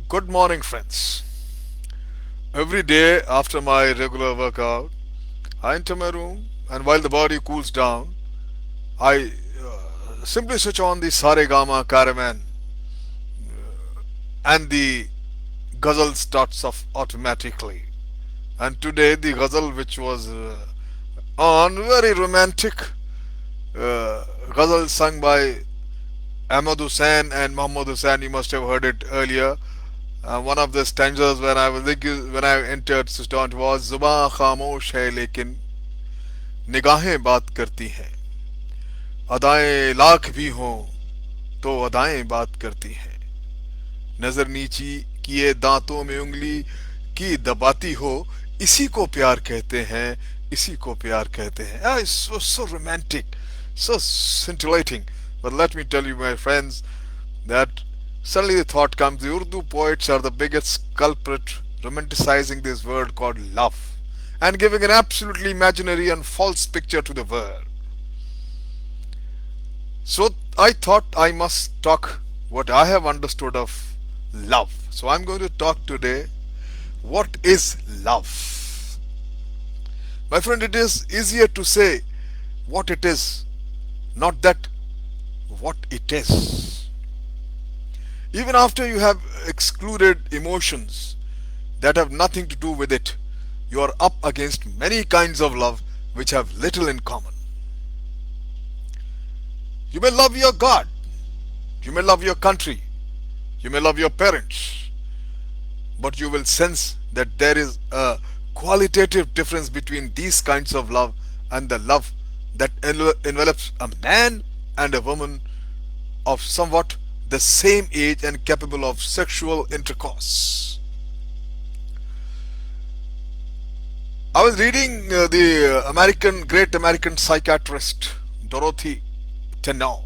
Good morning, friends. Every day after my regular workout, I enter my room and while the body cools down, I simply switch on the Saregama Caravan and the ghazal starts off automatically. And today, the ghazal which was on very romantic ghazal sung by Ahmad Hussain and Muhammad Hussain. You must have heard it earlier. One of the stanzas when I entered Sistant was Zuba खामोश है लेकिन निगाहें बात करती हैं अदाएं लाख भी हों तो अदाएं बात करती हैं नजर नीची किए दांतों में उंगली की दबाती हो इसी को प्यार कहते हैं इसी को प्यार कहते हैं so romantic, so scintillating. But let me tell you, my friends, that suddenly the thought comes the Urdu poets are the biggest culprit, romanticizing this word called love and giving an absolutely imaginary and false picture to the word. So I thought I must talk what I have understood of love. So I'm going to talk today what is love. My friend, it is easier to say what it is, not that what it is. Even after you have excluded emotions that have nothing to do with it, you are up against many kinds of love which have little in common. You may love your God, you may love your country, you may love your parents, but you will sense that there is a qualitative difference between these kinds of love and the love that envelops a man and a woman of somewhat the same age and capable of sexual intercourse. I was reading the great American psychiatrist Dorothy Tenov.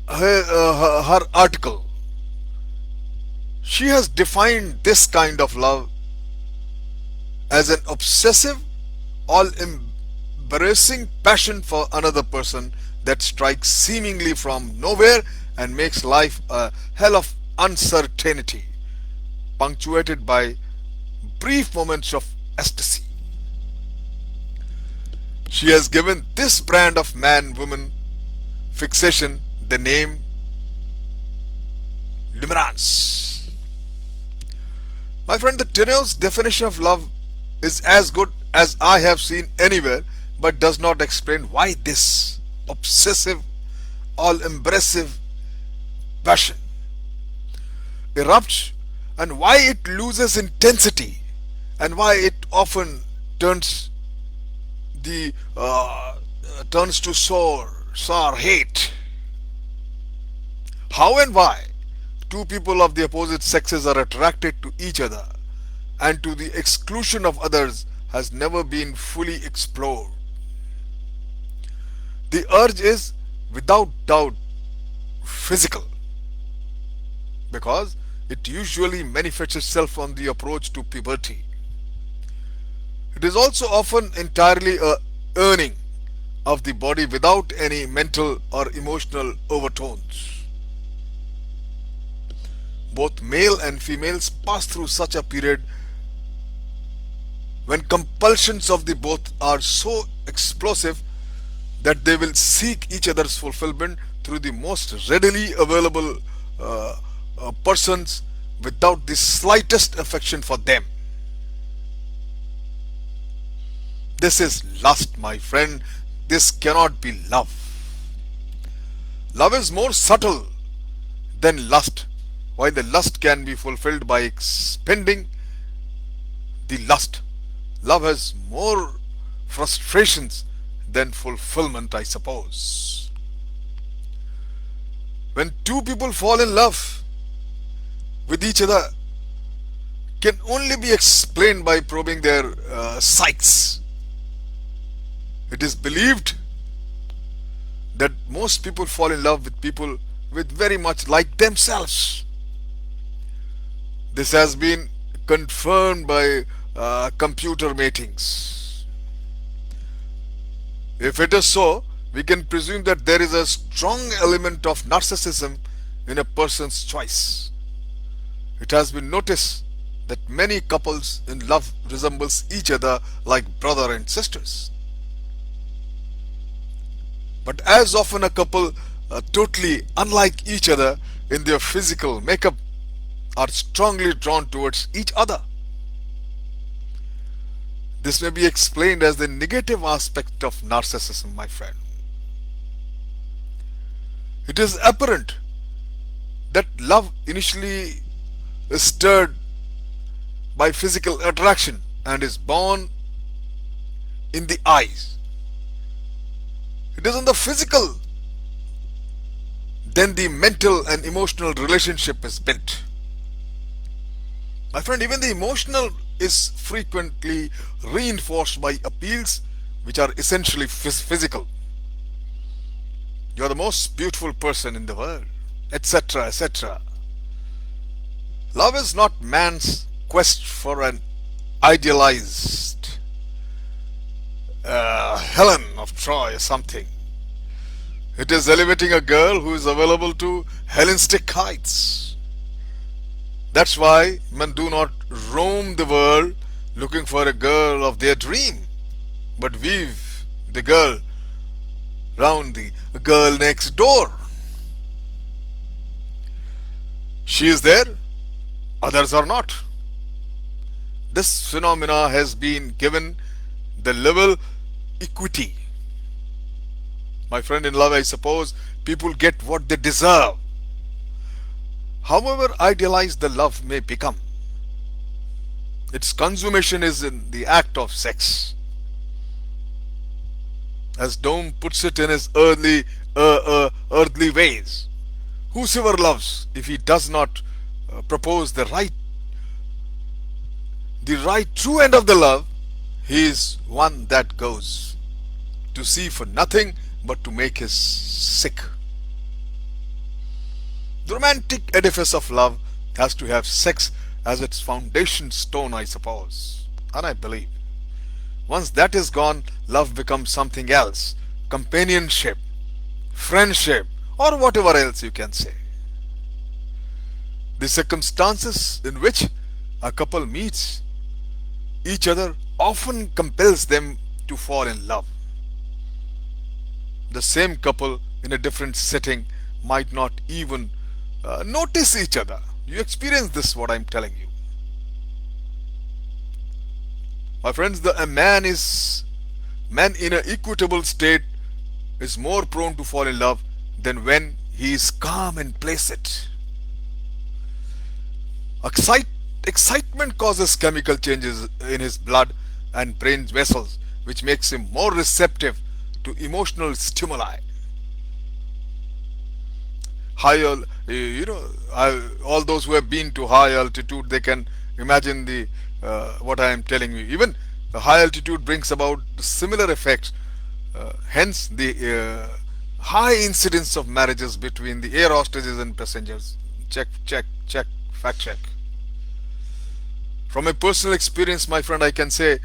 Her article. She has defined this kind of love as an obsessive, all-embracing passion for another person that strikes seemingly from nowhere and makes life a hell of uncertainty, punctuated by brief moments of ecstasy. She has given this brand of man-woman fixation the name limerence. My friend, the Tenov's definition of love is as good as I have seen anywhere, but does not explain why this obsessive, all-embracive passion erupts and why it loses intensity and why it often turns turns to sour hate. How and why two people of the opposite sexes are attracted to each other and to the exclusion of others has never been fully explored. The urge is without doubt physical because it usually manifests itself on the approach to puberty. It is also often entirely a yearning of the body without any mental or emotional overtones. Both male and females pass through such a period when compulsions of the both are so explosive that they will seek each other's fulfillment through the most readily available persons without the slightest affection for them. This is lust, my friend. This cannot be love. Love is more subtle than lust. While the lust can be fulfilled by expending the lust, love has more frustrations than fulfillment, I suppose. When two people fall in love with each other, can only be explained by probing their psyches. It is believed that most people fall in love with people with very much like themselves. This has been confirmed by computer matings. If it is so, we can presume that there is a strong element of narcissism in a person's choice. It has been noticed that many couples in love resembles each other like brother and sisters. But as often a couple totally unlike each other in their physical makeup are strongly drawn towards each other. This may be explained as the negative aspect of narcissism, my friend. It is apparent that love initially is stirred by physical attraction and is born in the eyes. It is in the physical, then the mental and emotional relationship is built. My friend, even the emotional is frequently reinforced by appeals which are essentially physical. You are the most beautiful person in the world, etc., etc. Love is not man's quest for an idealized Helen of Troy or something. It is elevating a girl who is available to Hellenistic heights. That's why men do not roam the world looking for a girl of their dream, but weave the girl round the girl next door. She is there, others are not. This phenomena has been given the level equity. My friend, in love, I suppose people get what they deserve. However idealized the love may become, its consummation is in the act of sex. As Dome puts it in his earthly ways, whosoever loves, if he does not propose the right true end of the love, he is one that goes to sea for nothing but to make his sick. The romantic edifice of love has to have sex as its foundation stone, I suppose, and I believe. Once that is gone, love becomes something else, companionship, friendship, or whatever else you can say. The circumstances in which a couple meets each other often compels them to fall in love. The same couple in a different setting might not even notice each other. You experience this, what I'm telling you. My friends, a man in an equitable state is more prone to fall in love than when he is calm and placid. Excitement causes chemical changes in his blood and brain vessels, which makes him more receptive to emotional stimuli. All those who have been to high altitude, they can imagine what I am telling you. Even the high altitude brings about similar effects. Hence, the high incidence of marriages between the air hostesses and passengers. Check, fact check. From a personal experience, my friend, I can say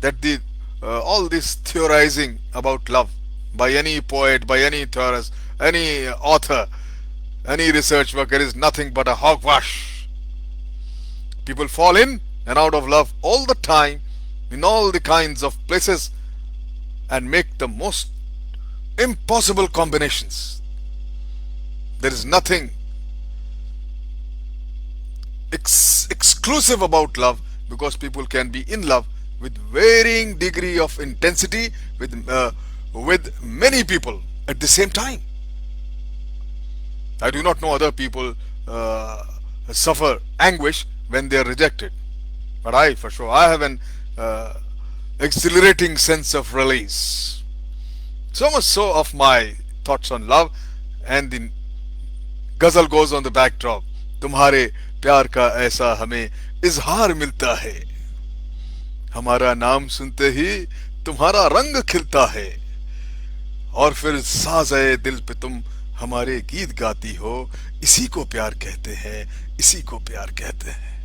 that all this theorizing about love by any poet, by any theorist, any author, any research worker is nothing but a hogwash. People fall in and out of love all the time in all the kinds of places and make the most impossible combinations. There is nothing exclusive about love, because people can be in love with varying degree of intensity with many people at the same time. I do not know other people suffer anguish when they are rejected, but I have an exhilarating sense of release. So much so of my thoughts on love, and the ghazal goes on the backdrop. तुम्हारे प्यार का ऐसा हमें इजहार मिलता है, हमारा नाम सुनते ही तुम्हारा रंग खिलता है, और फिर साज़े दिल पे तुम हमारे गीत गाती हो, इसी को प्यार कहते हैं, इसी को प्यार कहते हैं.